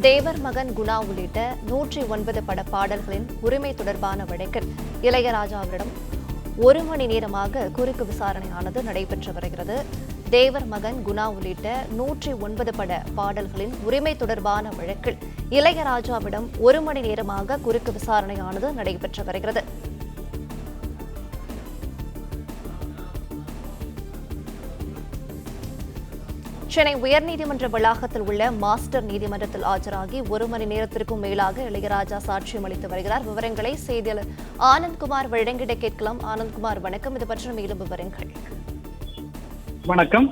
தேவர் மகன் குணா உள்ளிட்ட 109 பட பாடல்களின் உரிமை தொடர்பான வழக்கில் இளையராஜாவிடம் 1 மணி நேரமாக குறுக்கு விசாரணையானது நடைபெற்று வருகிறது. தேவர் மகன் குணா உள்ளிட்ட 109 பட பாடல்களின் உரிமை தொடர்பான வழக்கில் இளையராஜாவிடம் 1 மணி நேரமாக குறுக்கு விசாரணையானது நடைபெற்று வருகிறது. சென்னை உயர்நீதிமன்ற வளாகத்தில் உள்ள மாஸ்டர் நீதிமன்றத்தில் ஆஜராகி 1 மணி நேரத்திற்கும் மேலாக இளையராஜா சாட்சியம் அளித்து வருகிறார். விவரங்களை செய்தியாளர் ஆனந்த்குமார் வழங்கிட கேட்கலாம். ஆனந்த்குமார், வணக்கம். இது பற்றி மேலும் விவரங்கள். வணக்கம்.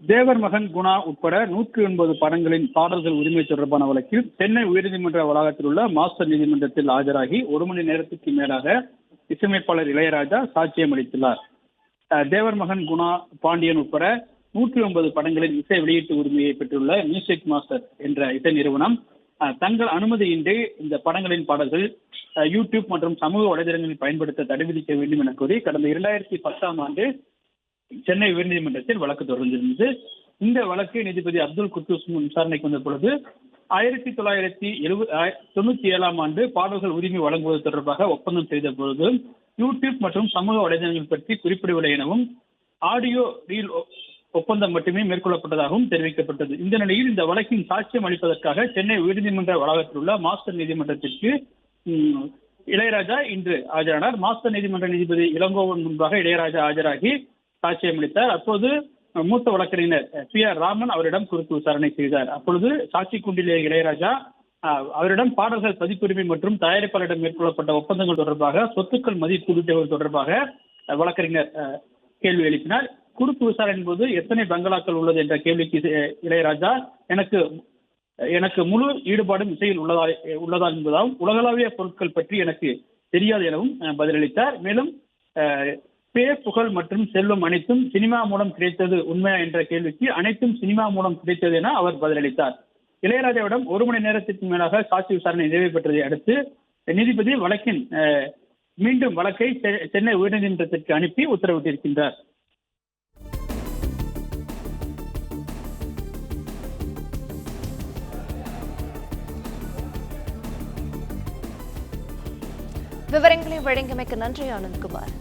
தேவர் மகன் குணா உட்பட 109 படங்களின் பாடல்கள் உரிமை தொடர்பான வழக்கில் சென்னை உயர்நீதிமன்ற வளாகத்தில் உள்ள மாஸ்டர் நீதிமன்றத்தில் ஆஜராகி 1 மணி நேரத்துக்கு மேலாக இசையமைப்பாளர் இளையராஜா சாட்சியம் அளித்துள்ளார். தேவர் மகன் குணா பாண்டியன் உட்பட 109 படங்களின் இசை வெளியீட்டு உரிமையை பெற்றுள்ள மியூசிக் மாஸ்டர் என்ற இசை நிறுவனம் தங்கள் அனுமதியின்றி இந்த படங்களின் பாடல்கள் யூடியூப் மற்றும் சமூக வலைதளங்களில் பயன்படுத்த தடை விதிக்க வேண்டும் என கூறி கடந்த 2010ஆம் ஆண்டு சென்னை உயர்நீதிமன்றத்தில் வழக்கு தொடர்ந்திருந்தது. இந்த வழக்கு நீதிபதி அப்துல் குத்தூஸ் விசாரணைக்கு வந்த பொழுது 1997ஆம் ஆண்டு பாடல்கள் உரிமை வழங்குவது தொடர்பாக ஒப்பந்தம் செய்த பொழுது யூடியூப் மற்றும் சமூக வலைதளங்கள் பற்றி குறிப்பிடவில்லை எனவும் ஆடியோ ரீல் ஒப்பந்தம் மட்டுமே மேற்கொள்ளப்பட்டதாகவும் தெரிவிக்கப்பட்டது. இந்த நிலையில் இந்த வழக்கின் சாட்சியம் அளிப்பதற்காக சென்னை உயர்நீதிமன்ற வளாகத்தில் உள்ள மாஸ்டர் நீதிமன்றத்திற்கு இளையராஜா இன்று ஆஜரானார். மாஸ்டர் நீதிமன்ற நீதிபதி இளங்கோவன் முன்பாக இளையராஜா ஆஜராகி சாட்சியம் அளித்தார். அப்போது மூத்த வழக்கறிஞர் PR ராமன் அவரிடம் குறுக்கு விசாரணை செய்தார். அப்பொழுது சாட்சி கூண்டிலே இளையராஜா அவரிடம் பாடல்கள் பதிப்புரிமை மற்றும் தயாரிப்பாளரிடம் மேற்கொள்ளப்பட்ட ஒப்பந்தங்கள் தொடர்பாக சொத்துக்கள் மதிப்பு உள்ளிட்டவை தொடர்பாக வழக்கறிஞர் கேள்வி எழுப்பினார். குறுக்கு விசாரணையின் போது எத்தனை பங்களாக்கள் உள்ளது என்ற கேள்விக்கு இளையராஜா எனக்கு முழு ஈடுபாடும் இசையில் உள்ளதா என்பதாகவும் உலகளாவிய பொருட்கள் பற்றி எனக்கு தெரியாது எனவும் பதிலளித்தார். மேலும் பேர், புகழ் மற்றும் செல்வம் அனைத்தும் சினிமா மூலம் கிடைத்தது உண்மையா என்ற கேள்விக்கு அனைத்தும் சினிமா மூலம் கிடைத்தது என அவர் பதிலளித்தார். இளையராஜாவிடம் 1 மணி நேரத்திற்கு மேலாக சாட்சி விசாரணை நிறைவு பெற்றதை அடுத்து நீதிபதி மீண்டும் வழக்கை சென்னை உயர்நீதிமன்றத்திற்கு அனுப்பி உத்தரவிட்டிருக்கின்றார். விவரங்களை வழங்கியமைக்கு நன்றி ஆனந்த்குமார்.